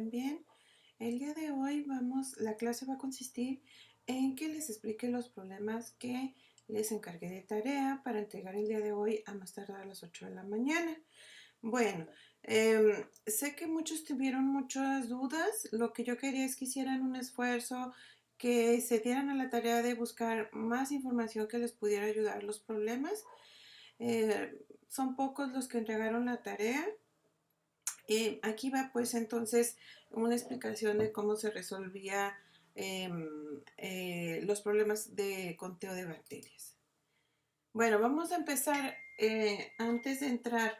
Bien, el día de hoy la clase va a consistir en que les explique los problemas que les encargué de tarea para entregar el día de hoy a más tardar a las 8 de la mañana. Bueno, sé que muchos tuvieron muchas dudas. Lo que yo quería es que hicieran un esfuerzo, que se dieran a la tarea de buscar más información que les pudiera ayudar a los problemas. Son pocos los que entregaron la tarea. Aquí va pues entonces una explicación de cómo se resolvía los problemas de conteo de bacterias. Bueno, vamos a empezar antes de entrar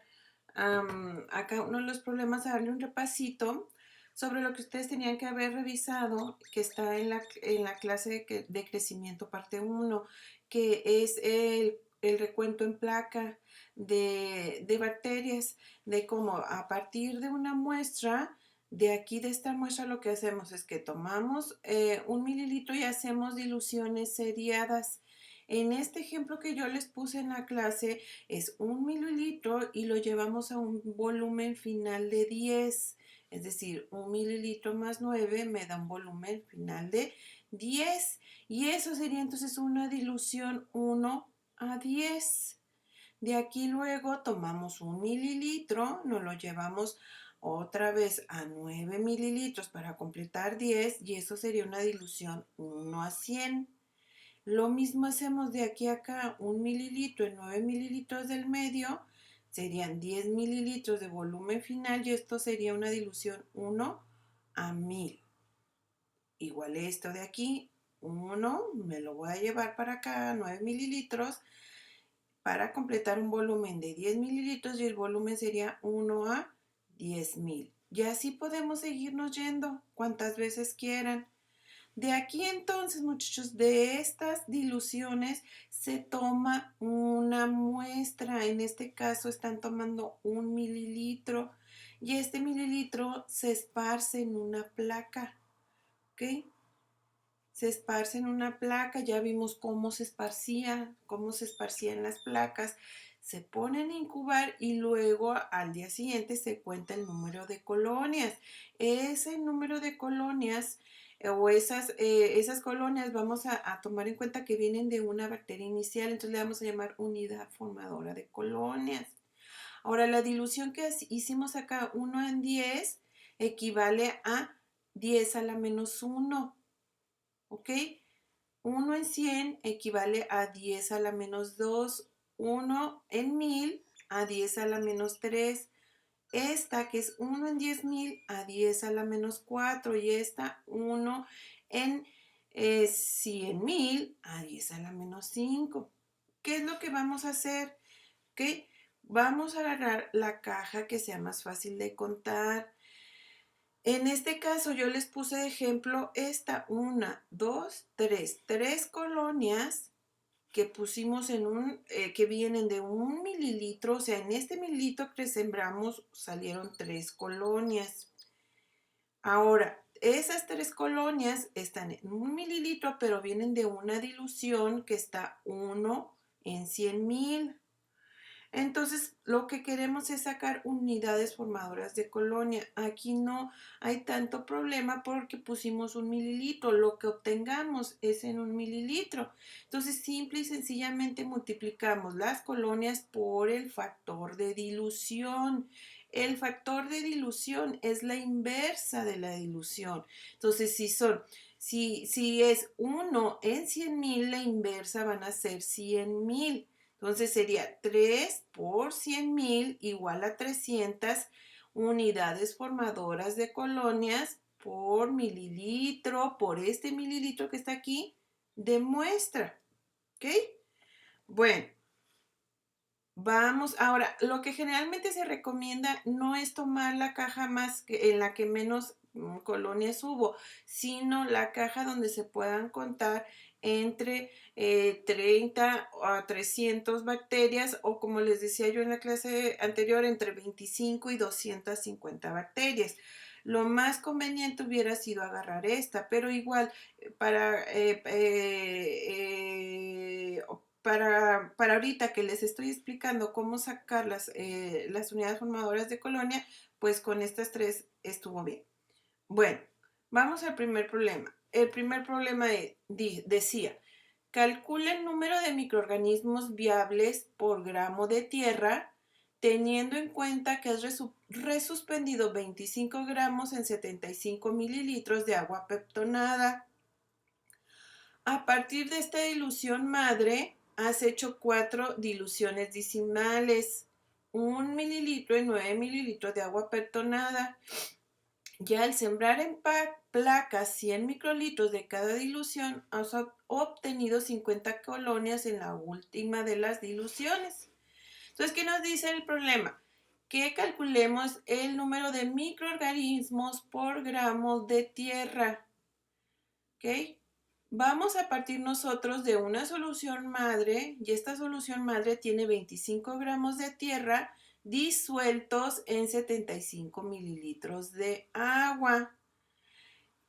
a cada uno de los problemas, a darle un repasito sobre lo que ustedes tenían que haber revisado, que está en la clase de crecimiento parte 1, que es el recuento en placa de bacterias, de cómo a partir de una muestra, de aquí de esta muestra lo que hacemos es que tomamos 1 mililitro y hacemos diluciones seriadas. En este ejemplo que yo les puse en la clase es 1 mililitro y lo llevamos a un volumen final de 10. Es decir, 1 mililitro más 9 me da un volumen final de 10. Y eso sería entonces una dilución 1:10. De aquí luego tomamos 1 mililitro, nos lo llevamos otra vez a 9 mililitros para completar 10 y eso sería una dilución 1:100. Lo mismo hacemos de aquí a acá, 1 mililitro en 9 mililitros del medio, serían 10 mililitros de volumen final y esto sería una dilución 1:1000. Igual esto de aquí, 1, me lo voy a llevar para acá, 9 mililitros, para completar un volumen de 10 mililitros y el volumen sería 1:10,000. Y así podemos seguirnos yendo cuantas veces quieran. De aquí entonces, muchachos, de estas diluciones se toma una muestra. En este caso están tomando 1 mililitro y este mililitro se esparce en una placa, ¿ok? Se esparce en una placa, ya vimos cómo se esparcían las placas. Se ponen a incubar y luego al día siguiente se cuenta el número de colonias. Ese número de colonias o esas colonias vamos a tomar en cuenta que vienen de una bacteria inicial, entonces le vamos a llamar unidad formadora de colonias. Ahora, la dilución que hicimos acá, 1:10, equivale a 10 a la menos 1, ¿ok? 1:100 equivale a 10 a la menos 2, 1:1000 a 10 a la menos 3. Esta que es 1:10,000 a 10 a la menos 4 y esta 1:100,000 a 10 a la menos 5. ¿Qué es lo que vamos a hacer? ¿Ok? Vamos a agarrar la caja que sea más fácil de contar. En este caso yo les puse de ejemplo esta, 3 colonias que pusimos que vienen de 1 mililitro, o sea, en este mililitro que sembramos salieron 3 colonias. Ahora, esas 3 colonias están en 1 mililitro, pero vienen de una dilución que está 1:100,000. Entonces, lo que queremos es sacar unidades formadoras de colonia. Aquí no hay tanto problema porque pusimos 1 mililitro. Lo que obtengamos es en 1 mililitro. Entonces, simple y sencillamente multiplicamos las colonias por el factor de dilución. El factor de dilución es la inversa de la dilución. Entonces, si es 1:100,000, la inversa van a ser 100,000. Entonces sería 3 por 100,000 igual a 300 unidades formadoras de colonias por mililitro, por este mililitro que está aquí de muestra. ¿Ok? Bueno, vamos, ahora, lo que generalmente se recomienda no es tomar la caja en la que menos colonias hubo, sino la caja donde se puedan contar entre 30 a 300 bacterias o, como les decía yo en la clase anterior, entre 25 y 250 bacterias. Lo más conveniente hubiera sido agarrar esta, pero igual para para ahorita que les estoy explicando cómo sacar las unidades formadoras de colonia, pues con estas 3 estuvo bien. Bueno, vamos al primer problema. El primer problema decía, calcula el número de microorganismos viables por gramo de tierra, teniendo en cuenta que has resuspendido 25 gramos en 75 mililitros de agua peptonada. A partir de esta dilución madre, has hecho 4 diluciones decimales, 1 mililitro y 9 mililitros de agua peptonada. Ya al sembrar en placas 100 microlitros de cada dilución, has obtenido 50 colonias en la última de las diluciones. Entonces, ¿qué nos dice el problema? Que calculemos el número de microorganismos por gramo de tierra. ¿Ok? Vamos a partir nosotros de una solución madre, y esta solución madre tiene 25 gramos de tierra disueltos en 75 mililitros de agua.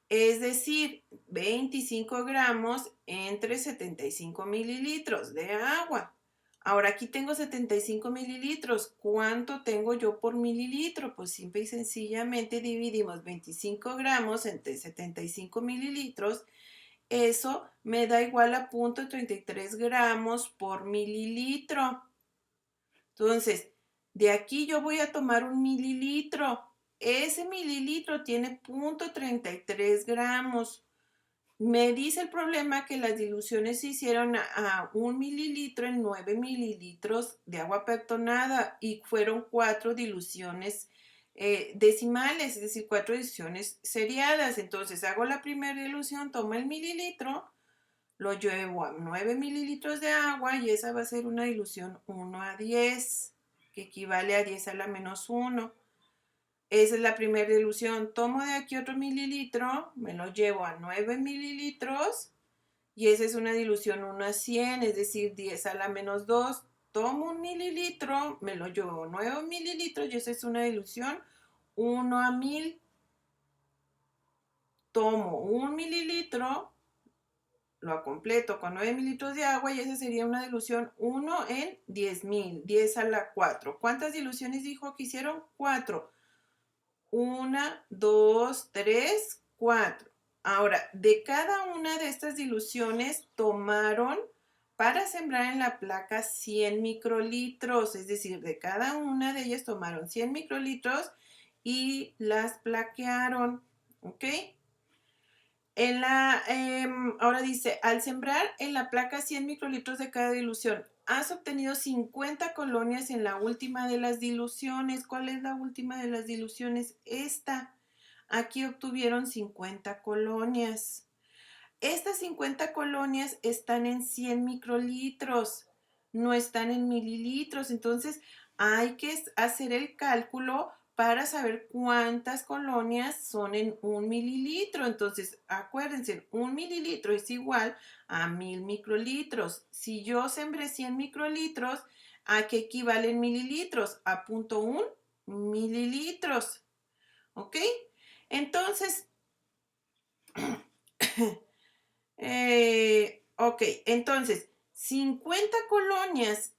Es decir, 25 gramos entre 75 mililitros de agua. Ahora aquí tengo 75 mililitros. ¿Cuánto tengo yo por mililitro? Pues simple y sencillamente dividimos 25 gramos entre 75 mililitros. Eso me da igual a 0.33 gramos por mililitro. Entonces, de aquí yo voy a tomar un mililitro. Ese mililitro tiene 0.33 gramos. Me dice el problema que las diluciones se hicieron a 1 mililitro en 9 mililitros de agua peptonada y fueron 4 diluciones decimales, es decir, 4 diluciones seriadas. Entonces hago la primera dilución, tomo el mililitro, lo llevo a 9 mililitros de agua y esa va a ser una dilución 1:10, que equivale a 10 a la menos 1. Esa es la primera dilución. Tomo de aquí otro mililitro, me lo llevo a 9 mililitros y esa es una dilución 1:100, es decir, 10 a la menos 2. Tomo un mililitro, me lo llevo a 9 mililitros y esa es una dilución 1:1000. Tomo un mililitro, lo completo con 9 mililitros de agua y esa sería una dilución 1 en 10.000, 10 a la 4. ¿Cuántas diluciones dijo que hicieron? 4. 1, 2, 3, 4. Ahora, de cada una de estas diluciones tomaron para sembrar en la placa 100 microlitros, es decir, de cada una de ellas tomaron 100 microlitros y las plaquearon, ¿ok? Ahora dice, al sembrar en la placa 100 microlitros de cada dilución, has obtenido 50 colonias en la última de las diluciones. ¿Cuál es la última de las diluciones? Esta. Aquí obtuvieron 50 colonias. Estas 50 colonias están en 100 microlitros, no están en mililitros. Entonces hay que hacer el cálculo para saber cuántas colonias son en 1 mililitro. Entonces, acuérdense, 1 mililitro es igual a 1000 microlitros. Si yo sembré 100 microlitros, ¿a qué equivalen mililitros? A 0.1 mililitros. ¿Ok? Entonces, ok, entonces, 50 colonias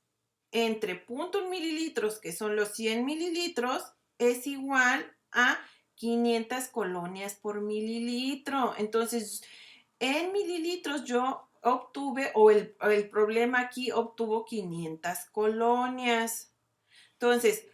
entre 0.1 mililitros, que son los 100 mililitros, es igual a 500 colonias por mililitro. Entonces, en mililitros yo obtuve, o el problema aquí obtuvo 500 colonias. Entonces,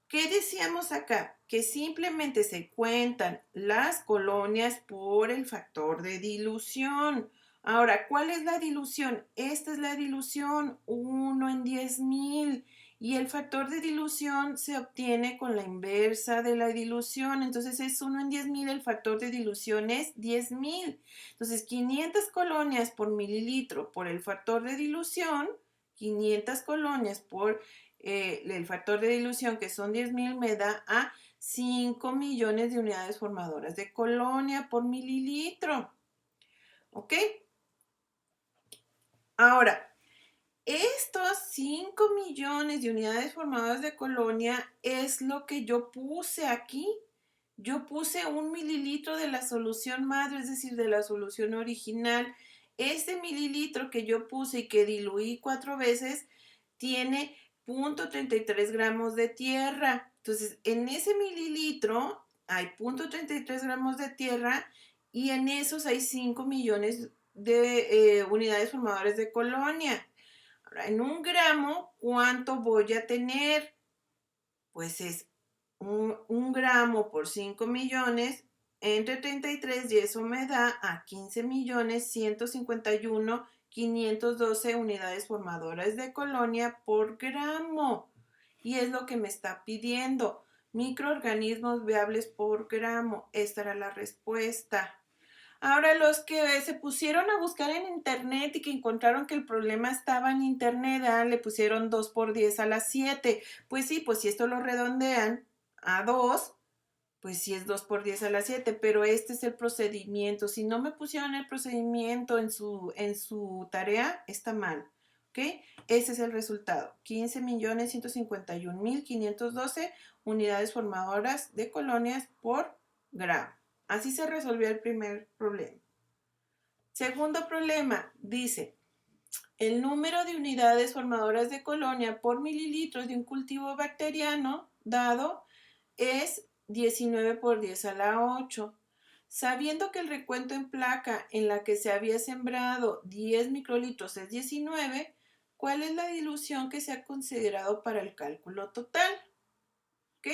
¿qué decíamos acá? Que simplemente se cuentan las colonias por el factor de dilución. Ahora, ¿cuál es la dilución? Esta es la dilución 1 en 10.000 y el factor de dilución se obtiene con la inversa de la dilución. Entonces es 1 en 10.000, el factor de dilución es 10.000. Entonces 500 colonias por mililitro por el factor de dilución, 500 colonias por el factor de dilución, que son 10.000, me da a 5 millones de unidades formadoras de colonia por mililitro. ¿Ok? Ahora, estos 5 millones de unidades formadoras de colonia es lo que yo puse aquí. Yo puse 1 mililitro de la solución madre, es decir, de la solución original. Este mililitro que yo puse y que diluí 4 veces tiene 0.33 gramos de tierra. Entonces, en ese mililitro hay 0.33 gramos de tierra y en esos hay 5 millones de unidades formadoras de colonia. Ahora, en un gramo, ¿cuánto voy a tener? Pues es un gramo por 5 millones entre 33 y eso me da a 15 millones 151.512 unidades formadoras de colonia por gramo. Y es lo que me está pidiendo. Microorganismos viables por gramo. Esta era la respuesta. Ahora los que se pusieron a buscar en internet y que encontraron que el problema estaba en internet, le pusieron 2 por 10 a la 7. Pues sí, pues si esto lo redondean a 2, pues sí es 2 por 10 a la 7, pero este es el procedimiento. Si no me pusieron el procedimiento en su tarea, está mal. ¿Ok? Ese es el resultado. 15.151.512 unidades formadoras de colonias por gramo. Así se resolvió el primer problema. Segundo problema, dice, el número de unidades formadoras de colonia por mililitros de un cultivo bacteriano dado es 19 por 10 a la 8. Sabiendo que el recuento en placa en la que se había sembrado 10 microlitros es 19, ¿cuál es la dilución que se ha considerado para el cálculo total? ¿Ok?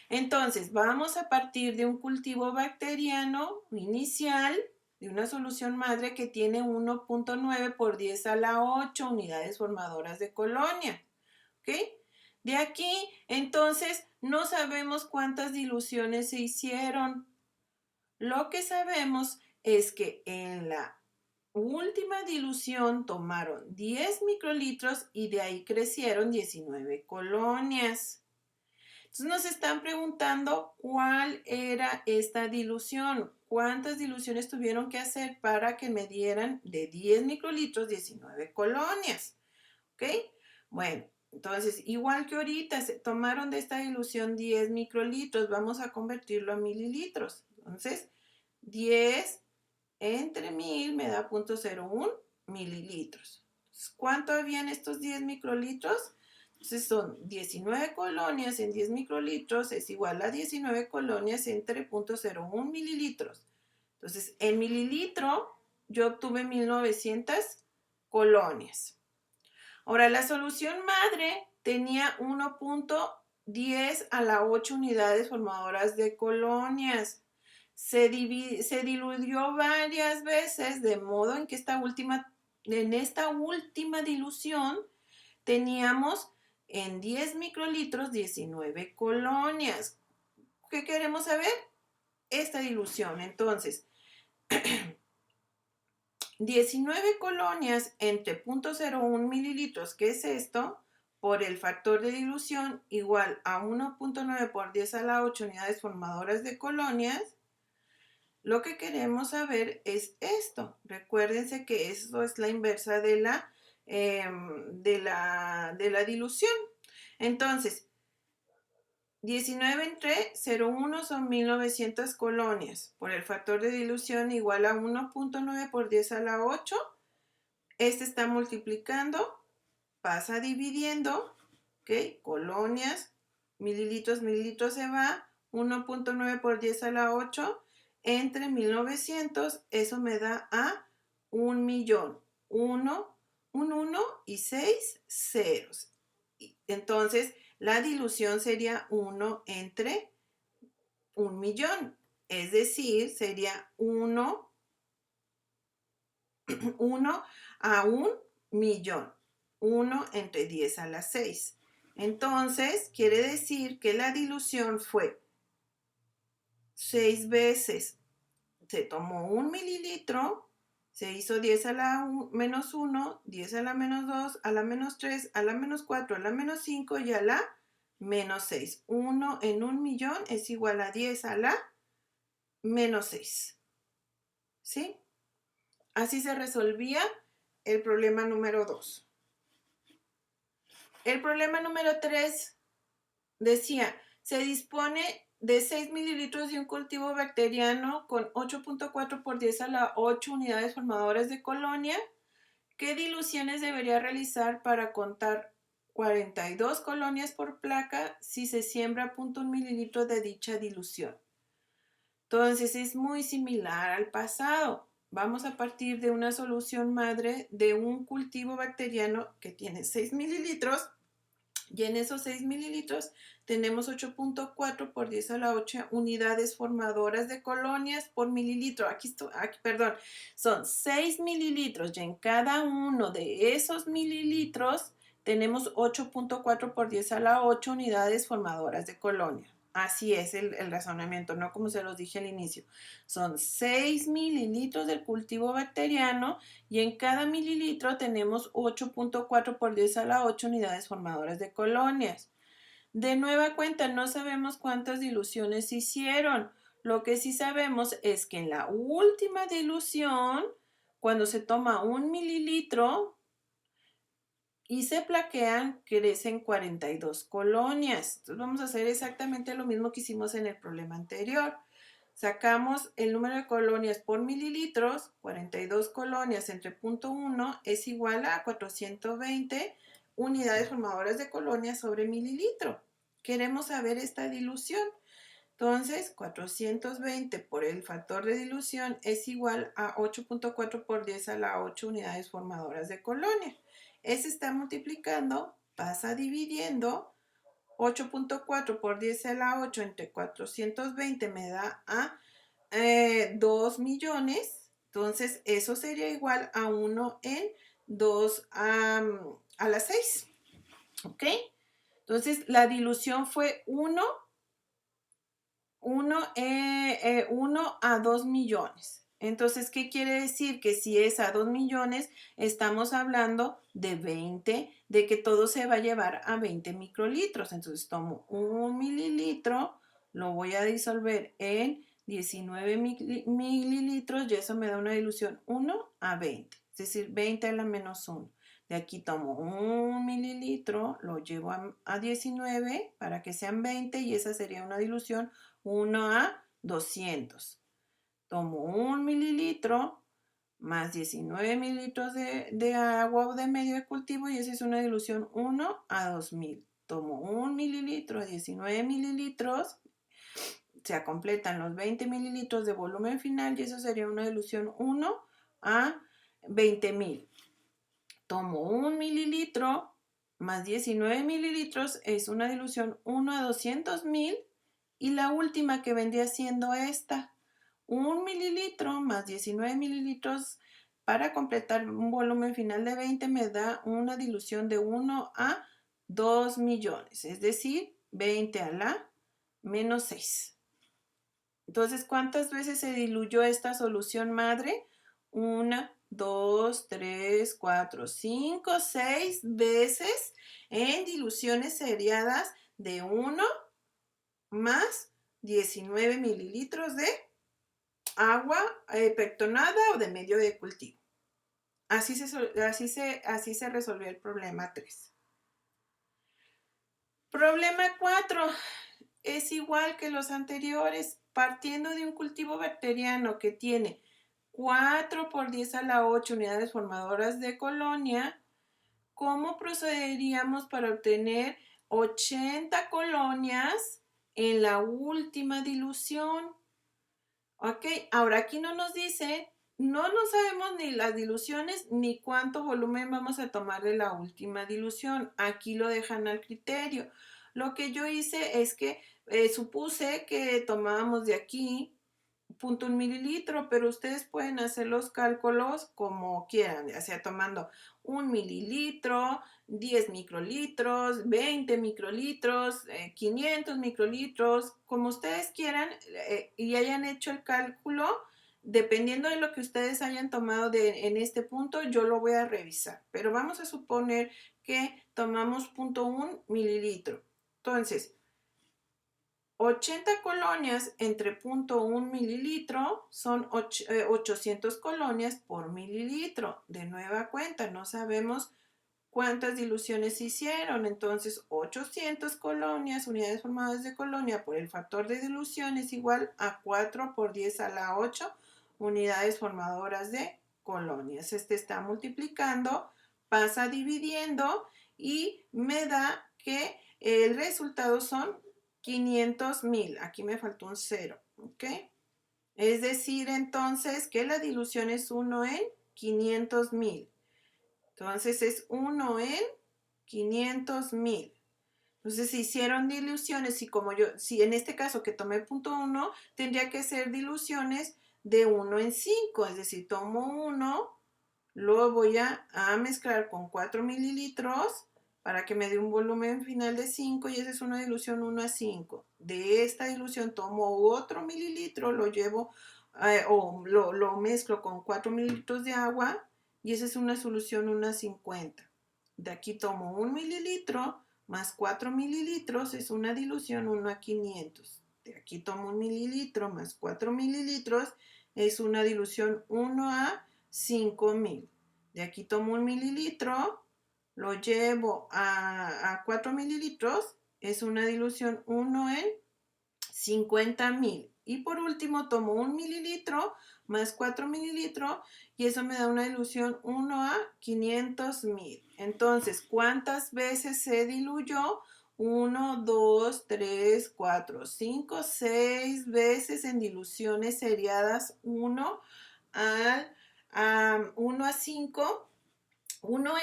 Entonces, vamos a partir de un cultivo bacteriano inicial, de una solución madre que tiene 1.9 por 10 a la 8 unidades formadoras de colonia. ¿Ok? De aquí, entonces, no sabemos cuántas diluciones se hicieron. Lo que sabemos es que en la última dilución tomaron 10 microlitros y de ahí crecieron 19 colonias. Entonces nos están preguntando cuál era esta dilución, cuántas diluciones tuvieron que hacer para que me dieran de 10 microlitros 19 colonias. ¿Ok? Bueno, entonces igual que ahorita se tomaron de esta dilución 10 microlitros, vamos a convertirlo a mililitros. Entonces 10 entre 1000 me da 0.01 mililitros. ¿Cuánto habían estos 10 microlitros? Entonces son 19 colonias en 10 microlitros es igual a 19 colonias entre 0.01 mililitros. Entonces, en mililitro yo obtuve 1900 colonias. Ahora, la solución madre tenía 1.10 a la 8 unidades formadoras de colonias. Se diluyó varias veces, de modo en que en esta última dilución teníamos en 10 microlitros 19 colonias. ¿Qué queremos saber? Esta dilución. Entonces, 19 colonias entre 0.01 mililitros, ¿qué es esto? Por el factor de dilución igual a 1.9 por 10 a la 8 unidades formadoras de colonias. Lo que queremos saber es esto. Recuérdense que esto es la inversa de la dilución. Entonces, 19 entre 0.1 son 1900 colonias. Por el factor de dilución igual a 1.9 por 10 a la 8. Este está multiplicando, pasa dividiendo, ¿ok? Colonias, mililitros, mililitros se va, 1.9 por 10 a la 8 entre 1900, eso me da a 1.000.000. 1, un 1 y 6 ceros. Entonces, la dilución sería 1 entre 1.000.000. Es decir, sería 1 a 1.000.000. 1 entre 10 a la 6. Entonces, quiere decir que la dilución fue 6 veces. Se tomó 1 mililitro, se hizo 10 a la menos 1, 10 a la menos 2, a la menos 3, a la menos 4, a la menos 5 y a la menos 6. 1 en 1.000.000 es igual a 10 a la menos 6. ¿Sí? Así se resolvía el problema número 2. El problema número 3 decía, se dispone de 6 mililitros de un cultivo bacteriano con 8.4 por 10 a la 8 unidades formadoras de colonia. ¿Qué diluciones debería realizar para contar 42 colonias por placa si se siembra 0.1 mililitro de dicha dilución? Entonces es muy similar al pasado. Vamos a partir de una solución madre de un cultivo bacteriano que tiene 6 mililitros y en esos 6 mililitros tenemos 8.4 por 10 a la 8 unidades formadoras de colonias por mililitro. Aquí, perdón, son 6 mililitros y en cada uno de esos mililitros tenemos 8.4 por 10 a la 8 unidades formadoras de colonia. Así es el razonamiento, no como se los dije al inicio. Son 6 mililitros del cultivo bacteriano y en cada mililitro tenemos 8.4 por 10 a la 8 unidades formadoras de colonias. De nueva cuenta, no sabemos cuántas diluciones se hicieron. Lo que sí sabemos es que en la última dilución, cuando se toma un mililitro y se plaquean, crecen 42 colonias. Entonces vamos a hacer exactamente lo mismo que hicimos en el problema anterior. Sacamos el número de colonias por mililitros, 42 colonias entre 0.1 es igual a 420 unidades formadoras de colonias sobre mililitro. Queremos saber esta dilución. Entonces, 420 por el factor de dilución es igual a 8.4 por 10 a la 8 unidades formadoras de colonia. Ese está multiplicando, pasa dividiendo. 8.4 por 10 a la 8 entre 420 me da a 2 millones. Entonces, eso sería igual a 1 en 2 a la 6. ¿Ok? Entonces, la dilución fue 1 a 2 millones. Entonces, ¿qué quiere decir? Que si es a 2 millones, estamos hablando de 20, de que todo se va a llevar a 20 microlitros. Entonces, tomo un mililitro, lo voy a disolver en 19 mililitros y eso me da una dilución 1 a 20, es decir, 20 a la menos 1. De aquí tomo un mililitro, lo llevo a 19 para que sean 20 y esa sería una dilución 1 a 200. Tomo un mililitro más 19 mililitros de agua o de medio de cultivo y esa es una dilución 1 a 2000. Tomo un mililitro, 19 mililitros, se completan los 20 mililitros de volumen final y eso sería una dilución 1 a 20,000. Tomo un mililitro más 19 mililitros es una dilución 1 a 200,000 y la última que vendría siendo esta, un mililitro más 19 mililitros para completar un volumen final de 20 me da una dilución de 1 a 2 millones, es decir, 20 a la menos 6. Entonces, ¿cuántas veces se diluyó esta solución madre? 1, 2, 3, 4, 5, 6 veces en diluciones seriadas de 1 más 19 mililitros de agua pectonada o de medio de cultivo. Así se resolvió el problema 3. Problema 4 es igual que los anteriores, partiendo de un cultivo bacteriano que tiene 4 por 10 a la 8 unidades formadoras de colonia. ¿Cómo procederíamos para obtener 80 colonias en la última dilución? Ok, ahora aquí no nos dice, no sabemos ni las diluciones ni cuánto volumen vamos a tomar de la última dilución. Aquí lo dejan al criterio. Lo que yo hice es que supuse que tomábamos de aquí 0.1 mililitro, pero ustedes pueden hacer los cálculos como quieran, ya sea tomando 1 mililitro, 10 microlitros, 20 microlitros, 500 microlitros, como ustedes quieran y hayan hecho el cálculo. Dependiendo de lo que ustedes hayan tomado en este punto, yo lo voy a revisar. Pero vamos a suponer que tomamos 0.1 mililitro. Entonces, 80 colonias entre 0.1 mililitro son 800 colonias por mililitro. De nueva cuenta, no sabemos cuántas diluciones se hicieron. Entonces, 800 colonias, unidades formadas de colonia por el factor de dilución es igual a 4 por 10 a la 8 unidades formadoras de colonias. Este está multiplicando, pasa dividiendo y me da que el resultado son 500,000. Aquí me faltó un 0, ¿ok? Es decir, entonces, que la dilución es 1 en 500,000. Entonces, es 1 en 500,000. Entonces, se hicieron diluciones y como si en este caso que tomé punto 1, tendría que ser diluciones de 1 en 5. Es decir, tomo 1, lo voy a mezclar con 4 mililitros para que me dé un volumen final de 5 y esa es una dilución 1 a 5. De esta dilución tomo otro mililitro, lo llevo o lo mezclo con 4 mililitros de agua y esa es una solución 1 a 50. De aquí tomo 1 mililitro más 4 mililitros es una dilución 1 a 500. De aquí tomo 1 mililitro más 4 mililitros es una dilución 1 a 5000. De aquí tomo 1 mililitro, lo llevo a 4 mililitros, es una dilución 1 en 50,000. Y por último tomo 1 mililitro más 4 mililitros y eso me da una dilución 1 a 500,000. Entonces, ¿cuántas veces se diluyó? 1, 2, 3, 4, 5, 6 veces en diluciones seriadas 1 a 5. 1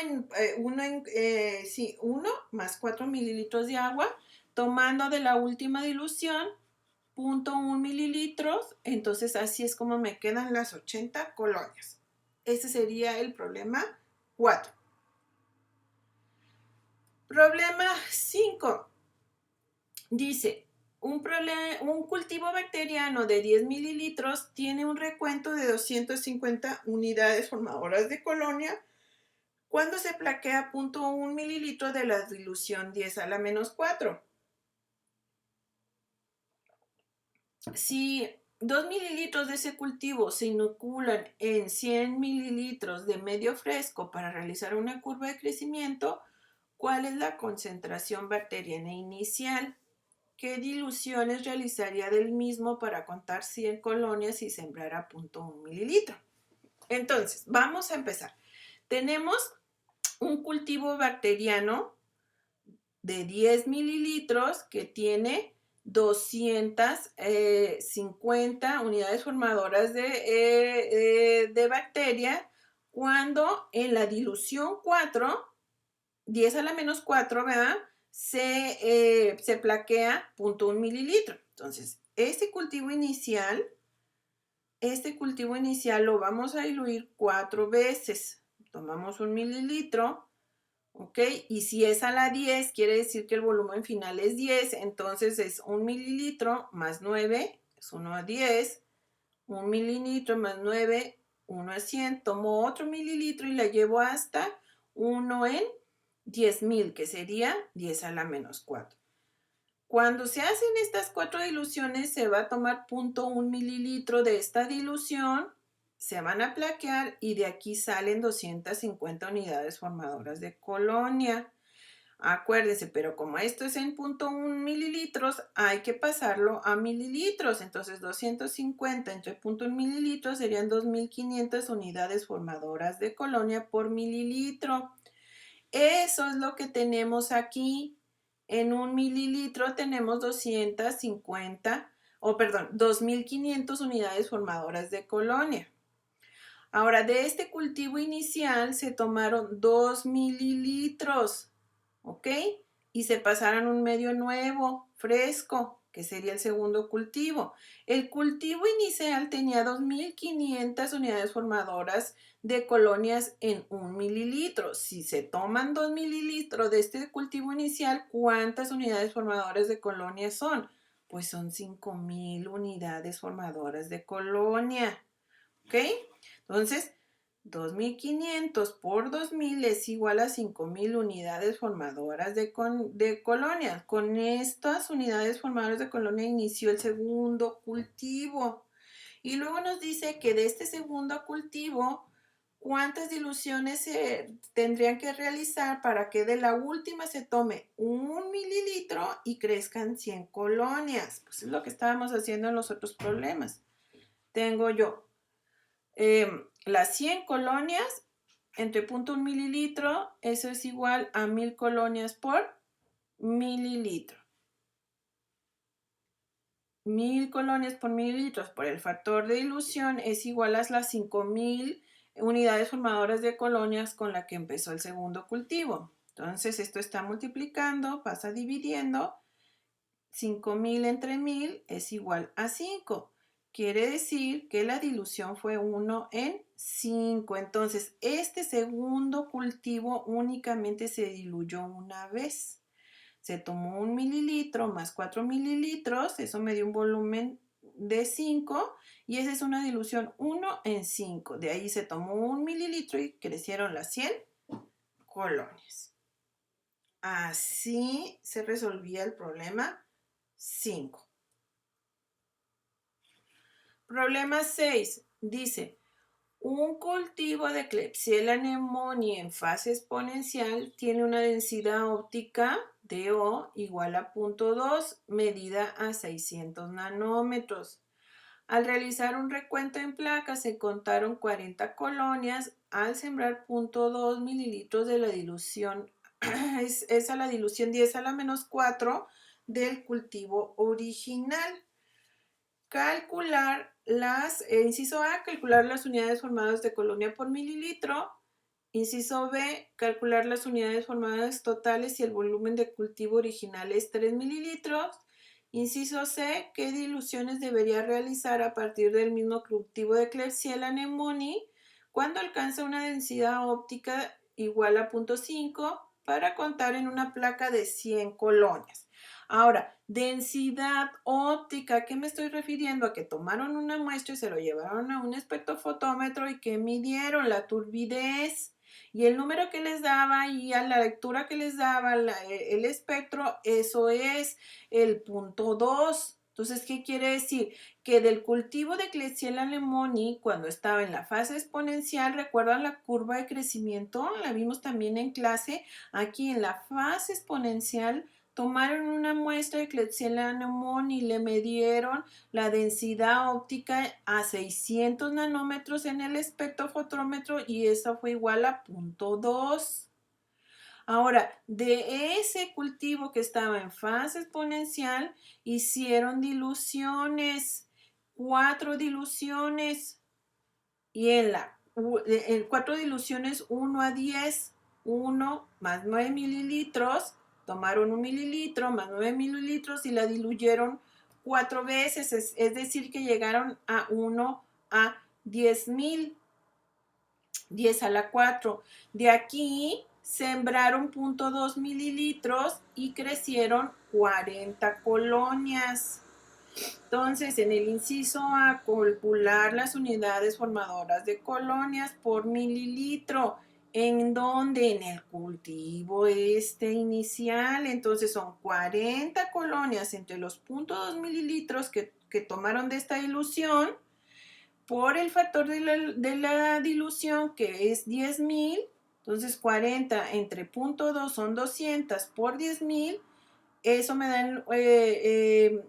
más 4 mililitros de agua, tomando de la última dilución 0,1 mililitros, entonces así es como me quedan las 80 colonias. Ese sería el problema 4. Problema 5. Dice, un cultivo bacteriano de 10 mililitros tiene un recuento de 250 unidades formadoras de colonia cuando se plaquea 0,1 mililitro de la dilución 10 a la menos 4. Si 2 mililitros de ese cultivo se inoculan en 100 mililitros de medio fresco para realizar una curva de crecimiento, ¿cuál es la concentración bacteriana inicial? ¿Qué diluciones realizaría del mismo para contar 100 colonias y sembrar a 0,1 mililitro? Entonces, vamos a empezar. Tenemos un cultivo bacteriano de 10 mililitros que tiene 250 unidades formadoras de bacteria, cuando en la dilución 4, 10 a la menos 4, ¿verdad? Se plaquea 0,1 mililitro. Entonces, este cultivo inicial lo vamos a diluir 4 veces. Tomamos 1 mililitro. ¿Ok? Y si es a la 10, quiere decir que el volumen final es 10, entonces es 1 mililitro más 9, es 1 a 10, 1 mililitro más 9, 1 a 100, tomo otro mililitro y la llevo hasta 1 en 10,000, que sería 10 a la menos 4. Cuando se hacen estas 4 diluciones, se va a tomar 0,1 mililitro de esta dilución, se van a plaquear y de aquí salen 250 unidades formadoras de colonia. Acuérdense, pero como esto es en 0,1 mililitros, hay que pasarlo a mililitros. Entonces, 250 entre 0,1 mililitros serían 2,500 unidades formadoras de colonia por mililitro. Eso es lo que tenemos aquí. En 1 mililitro tenemos 2,500 unidades formadoras de colonia. Ahora, de este cultivo inicial se tomaron 2 mililitros, ¿ok? Y se pasaron a un medio nuevo, fresco, que sería el segundo cultivo. El cultivo inicial tenía 2,500 unidades formadoras de colonias en 1 mililitro. Si se toman 2 mililitros de este cultivo inicial, ¿cuántas unidades formadoras de colonias son? Pues son 5,000 unidades formadoras de colonia, ¿ok? Entonces, 2,500 por 2,000 es igual a 5,000 unidades formadoras de colonias. Con estas unidades formadoras de colonia inició el segundo cultivo. Y luego nos dice que de este segundo cultivo, ¿cuántas diluciones se tendrían que realizar para que de la última se tome 1 mililitro y crezcan 100 colonias? Pues es lo que estábamos haciendo en los otros problemas. Tengo yo las 100 colonias entre 0,1 mililitro, eso es igual a 1000 colonias por mililitro. 1000 colonias por mililitros por el factor de dilución es igual a las 5000 unidades formadoras de colonias con la que empezó el segundo cultivo. Entonces esto está multiplicando, pasa dividiendo, 5000 entre 1000 es igual a 5. Quiere decir que la dilución fue 1 en 5. Entonces este segundo cultivo únicamente se diluyó una vez. Se tomó 1 mililitro más 4 mililitros, eso me dio un volumen de 5 y esa es una dilución 1 en 5. De ahí se tomó 1 mililitro y crecieron las 100 colonias. Así se resolvía el problema 5. Problema 6 dice, un cultivo de Klebsiella pneumoniae en fase exponencial tiene una densidad óptica de O igual a 0.2 medida a 600 nanómetros. Al realizar un recuento en placas se contaron 40 colonias al sembrar 0.2 mililitros de la dilución. Es a la dilución 10 a la menos 4 del cultivo original. Calcular inciso A, calcular las unidades formadas de colonia por mililitro. Inciso B, calcular las unidades formadas totales si el volumen de cultivo original es 3 mililitros. Inciso C, ¿qué diluciones debería realizar a partir del mismo cultivo de Klebsiella pneumoniae cuando alcanza una densidad óptica igual a 0.5 para contar en una placa de 100 colonias? Ahora, densidad óptica, ¿a qué me estoy refiriendo? A que tomaron una muestra y se lo llevaron a un espectrofotómetro y que midieron la turbidez y el número que les daba y a la lectura que les daba el espectro, eso es el punto 2. Entonces, ¿qué quiere decir? Que del cultivo de Klebsiella pneumoniae, cuando estaba en la fase exponencial, ¿recuerdan la curva de crecimiento? La vimos también en clase. Aquí en la fase exponencial tomaron una muestra de Klebsiella pneumoniae y le midieron la densidad óptica a 600 nanómetros en el espectrofotómetro y eso fue igual a 0.2. Ahora, de ese cultivo que estaba en fase exponencial, hicieron diluciones, 4 diluciones, y en 4 diluciones 1 a 10, 1 más 9 mililitros, tomaron 1 mililitro más 9 mililitros y la diluyeron 4 veces, es decir, que llegaron a 1 a 10,000, 10 a la 4. De aquí sembraron 0.2 mililitros y crecieron 40 colonias. Entonces, en el inciso A, calcular las unidades formadoras de colonias por mililitro. ¿En dónde? En el cultivo inicial. Entonces, son 40 colonias entre los 0.2 mililitros que tomaron de esta dilución por el factor de la dilución, que es 10,000. Entonces, 40 entre 0.2 son 200 por 10,000. Eso me dan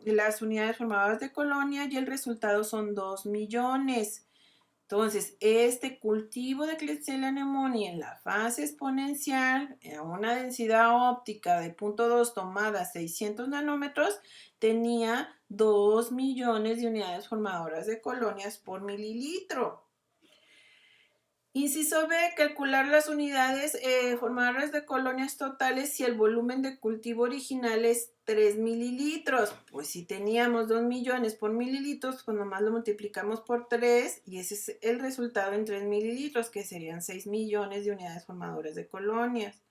las unidades formadas de colonia y el resultado son 2 millones. Entonces, este cultivo de Klebsiella pneumoniae en la fase exponencial, a una densidad óptica de 0.2 tomada a 600 nanómetros, tenía 2 millones de unidades formadoras de colonias por mililitro. Inciso B, calcular las unidades formadoras de colonias totales si el volumen de cultivo original es 3 mililitros. Pues si teníamos 2 millones por mililitros, pues nomás lo multiplicamos por 3 y ese es el resultado en 3 mililitros, que serían 6 millones de unidades formadoras de colonias.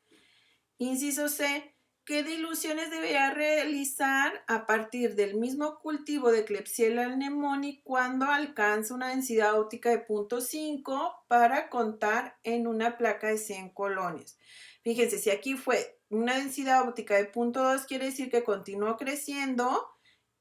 Inciso C, ¿qué diluciones debería realizar a partir del mismo cultivo de Klebsiella pneumoniae cuando alcanza una densidad óptica de 0.5 para contar en una placa de 100 colonias? Fíjense, si aquí fue una densidad óptica de 0.2, quiere decir que continuó creciendo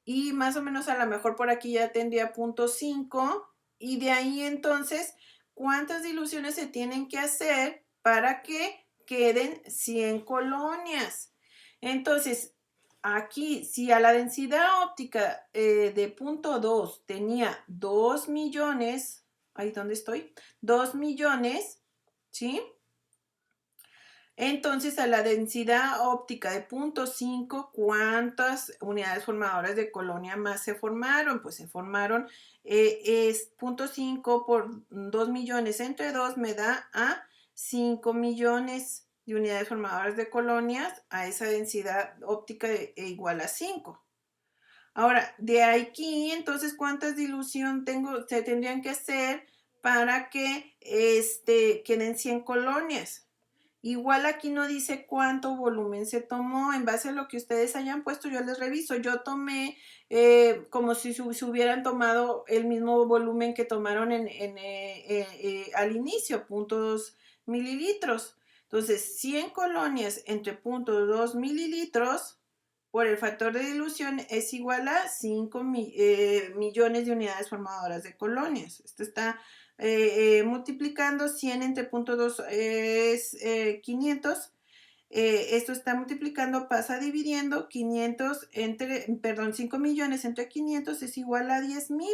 y más o menos a lo mejor por aquí ya tendría 0.5 y de ahí entonces, ¿cuántas diluciones se tienen que hacer para que queden 100 colonias? Entonces, aquí, si a la densidad óptica de 0.2 tenía 2 millones, ahí donde estoy, 2 millones, ¿sí? Entonces, a la densidad óptica de 0.5, ¿cuántas unidades formadoras de colonia más se formaron? Pues se formaron, es 0.5 por 2 millones entre 2 me da a 5 millones de unidades formadoras de colonias a esa densidad óptica igual a 5. Ahora, de aquí, entonces, ¿cuántas dilución se tendrían que hacer para que queden 100 colonias? Igual aquí no dice cuánto volumen se tomó. En base a lo que ustedes hayan puesto, yo les reviso. Yo tomé como si se hubieran tomado el mismo volumen que tomaron al inicio, 0.2 mililitros. Entonces, 100 colonias entre 0.2 mililitros por el factor de dilución es igual a 5 millones de unidades formadoras de colonias. Esto está multiplicando 100 entre 0.2 es 500. Esto está multiplicando, pasa dividiendo 500 entre, perdón, 5 millones entre 500 es igual a 10,000.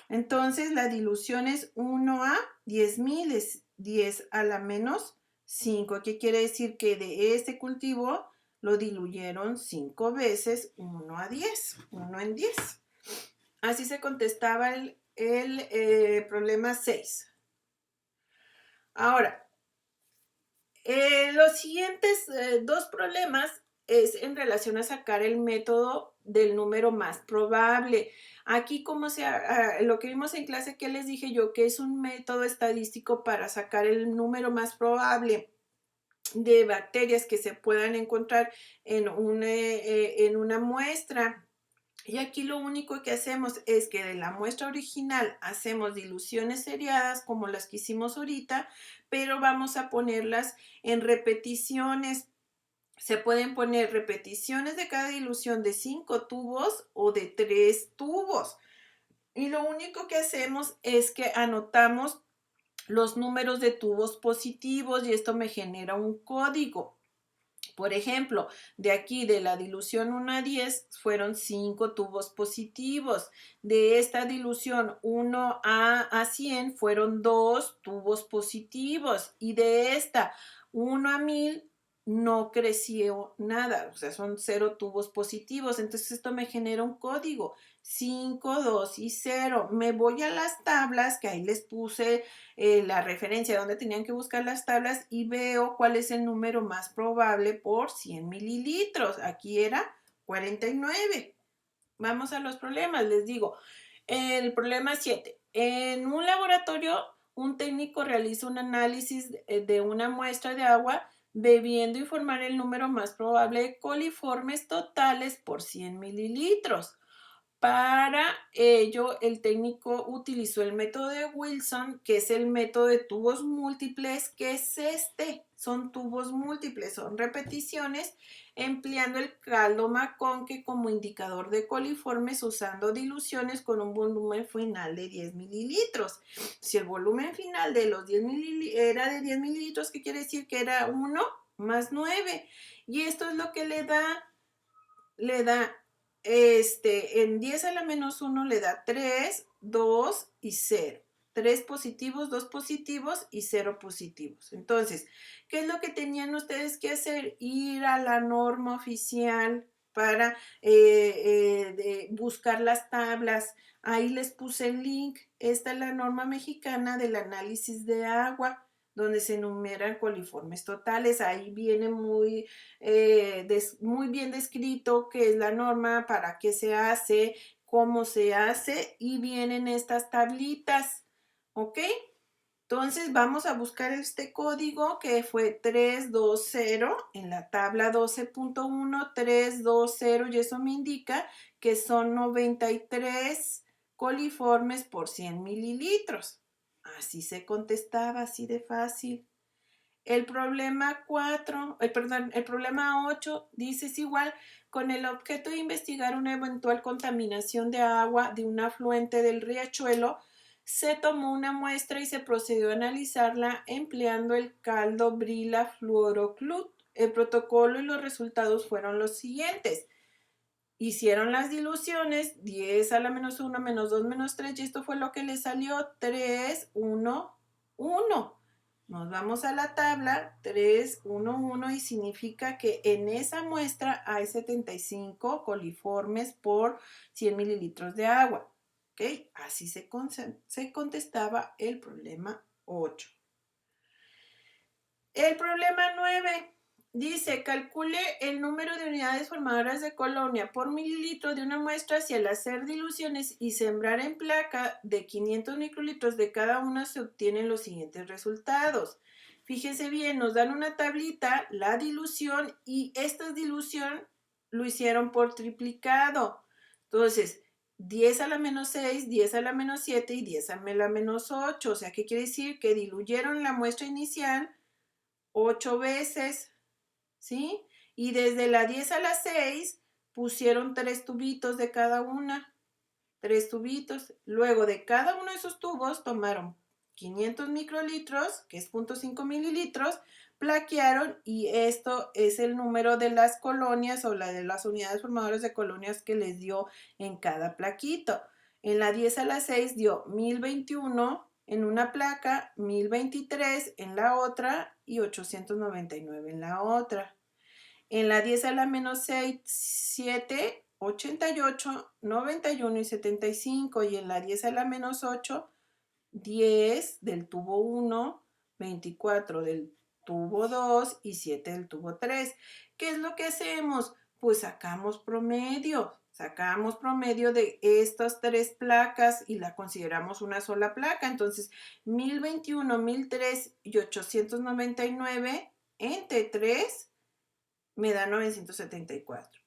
Entonces la dilución es 1 a 10,000, es 10 a la menos 5. ¿Qué quiere decir? Que de este cultivo lo diluyeron 5 veces 1 a 10, 1 en 10. Así se contestaba el problema 6. Ahora, los siguientes dos problemas es en relación a sacar el método del número más probable. Aquí, como lo que vimos en clase, que les dije yo, que es un método estadístico para sacar el número más probable de bacterias que se puedan encontrar en una muestra. Y aquí lo único que hacemos es que de la muestra original hacemos diluciones seriadas como las que hicimos ahorita, pero vamos a ponerlas en repeticiones. Se pueden poner repeticiones de cada dilución de 5 tubos o de 3 tubos. Y lo único que hacemos es que anotamos los números de tubos positivos y esto me genera un código. Por ejemplo, de aquí de la dilución 1 a 10 fueron 5 tubos positivos. De esta dilusión 1 a 100 fueron 2 tubos positivos. Y de esta 1 a 1000 no creció nada, o sea, son 0 tubos positivos. Entonces esto me genera un código, 5, 2 y 0. Me voy a las tablas, que ahí les puse la referencia donde tenían que buscar las tablas y veo cuál es el número más probable por 100 mililitros. Aquí era 49. Vamos a los problemas, les digo. El problema 7. En un laboratorio, un técnico realiza un análisis de una muestra de agua bebiendo informar el número más probable de coliformes totales por 100 mililitros. Para ello, el técnico utilizó el método de Wilson, que es el método de tubos múltiples, que es este. Son tubos múltiples, son repeticiones, empleando el caldo Maconque como indicador de coliformes usando diluciones con un volumen final de 10 mililitros. Si el volumen final de los 10 mililitros era de 10 mililitros, ¿qué quiere decir? Que era 1 más 9. Y esto es lo que le da en 10 a la menos 1 le da 3, 2 y 0. 3 positivos, 2 positivos y 0 positivos. Entonces, ¿qué es lo que tenían ustedes que hacer? Ir a la norma oficial para buscar las tablas. Ahí les puse el link. Esta es la norma mexicana del análisis de agua, donde se enumeran coliformes totales. Ahí viene muy bien descrito qué es la norma, para qué se hace, cómo se hace y vienen estas tablitas, ¿ok? Entonces vamos a buscar este código que fue 320 en la tabla 12.1, 320 y eso me indica que son 93 coliformes por 100 mililitros. Así se contestaba, así de fácil. El problema 4, perdón, el problema 8 dice es igual, con el objeto de investigar una eventual contaminación de agua de un afluente del riachuelo, se tomó una muestra y se procedió a analizarla empleando el caldo Brila fluoroclut. El protocolo y los resultados fueron los siguientes. Hicieron las diluciones, 10 a la menos 1, menos 2, menos 3, y esto fue lo que les salió, 3, 1, 1. Nos vamos a la tabla 3, 1, 1 y significa que en esa muestra hay 75 coliformes por 100 mililitros de agua. ¿Ok? Así se contestaba el problema 8. El problema 9 dice, calcule el número de unidades formadoras de colonia por mililitro de una muestra si al hacer diluciones y sembrar en placa de 500 microlitros de cada una se obtienen los siguientes resultados. Fíjese bien, nos dan una tablita, la dilución, y esta dilución lo hicieron por triplicado. Entonces, 10 a la menos 6, 10 a la menos 7 y 10 a la menos 8. O sea, ¿qué quiere decir? Que diluyeron la muestra inicial 8 veces, ¿sí? Y desde la 10 a la 6 pusieron 3 tubitos de cada una, 3 tubitos. Luego de cada uno de esos tubos tomaron 500 microlitros, que es 0.5 mililitros, plaquearon y esto es el número de las colonias o la de las unidades formadoras de colonias que les dio en cada plaquito. En la 10 a la 6 dio 1021 en una placa, 1023 en la otra y 899 en la otra. En la 10 a la menos 6, 7, 88, 91 y 75. Y en la 10 a la menos 8, 10 del tubo 1, 24 del tubo 2 y 7 del tubo 3. ¿Qué es lo que hacemos? Pues sacamos promedio de estas 3 placas y la consideramos una sola placa. Entonces, 1021, 1003 y 899 entre 3 me da 974.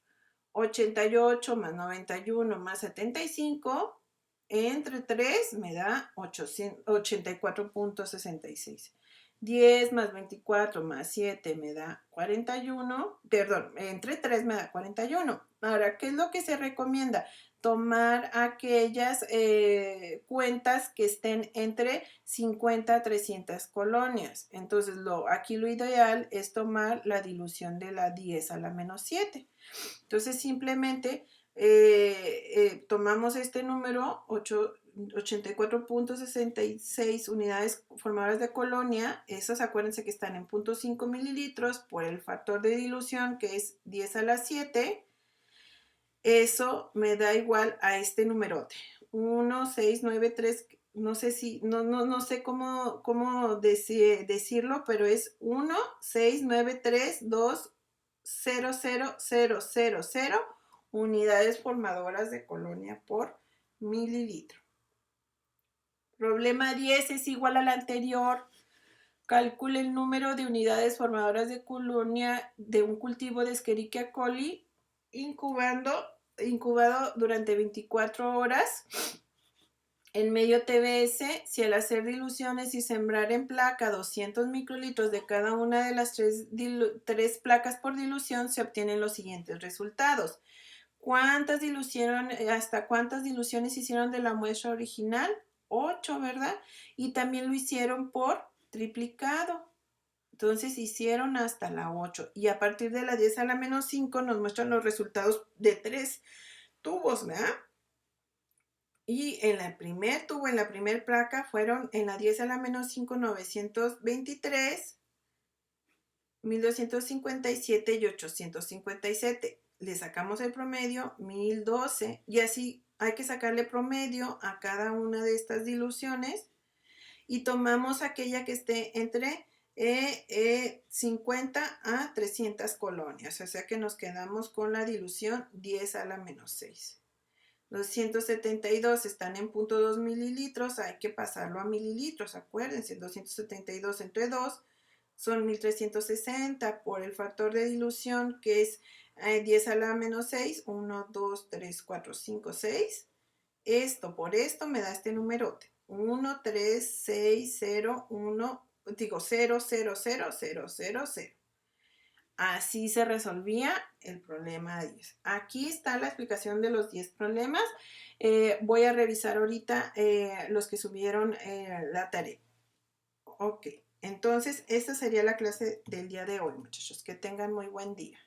88 más 91 más 75 entre 3 me da 84.66. 10 más 24 más 7 me da 41, perdón, entre 3 me da 41. Ahora, ¿qué es lo que se recomienda? Tomar aquellas cuentas que estén entre 50 a 300 colonias. Entonces, aquí lo ideal es tomar la dilución de la 10 a la menos 7. Entonces, simplemente tomamos este número, 84.66 unidades formadoras de colonia. Esas acuérdense que están en 0.5 mililitros por el factor de dilución que es 10 a la 7. Eso me da igual a este numerote. 1, 6, 9, 3, no sé si, no sé cómo decirlo, pero es 1, 6, 9, 3, 2, 0, 0, 0, 0, 0 unidades formadoras de colonia por mililitro. Problema 10 es igual al anterior. Calcule el número de unidades formadoras de colonia de un cultivo de Escherichia coli incubado durante 24 horas en medio TBS si al hacer diluciones y sembrar en placa 200 microlitros de cada una de las 3 placas por dilución se obtienen los siguientes resultados. ¿Hasta cuántas diluciones hicieron de la muestra original? 8, ¿verdad? Y también lo hicieron por triplicado. Entonces hicieron hasta la 8. Y a partir de la 10 a la menos 5 nos muestran los resultados de 3 tubos, ¿verdad? Y en el primer tubo, en la primera placa, fueron en la 10 a la menos 5, 923, 1257 y 857. Le sacamos el promedio, 1012, y así hay que sacarle promedio a cada una de estas diluciones y tomamos aquella que esté entre 50 a 300 colonias, o sea que nos quedamos con la dilución 10 a la menos 6. 272 están en 0.2 mililitros, hay que pasarlo a mililitros, acuérdense, 272 entre 2 son 1360 por el factor de dilución que es 10 a la menos 6, 1, 2, 3, 4, 5, 6. Esto por esto me da este numerote, 1, 3, 6, 0, 1, digo 0, 0, 0, 0, 0, 0. Así se resolvía el problema 10. Aquí está la explicación de los 10 problemas. Voy a revisar ahorita los que subieron la tarea. Ok, entonces esta sería la clase del día de hoy, muchachos. Que tengan muy buen día.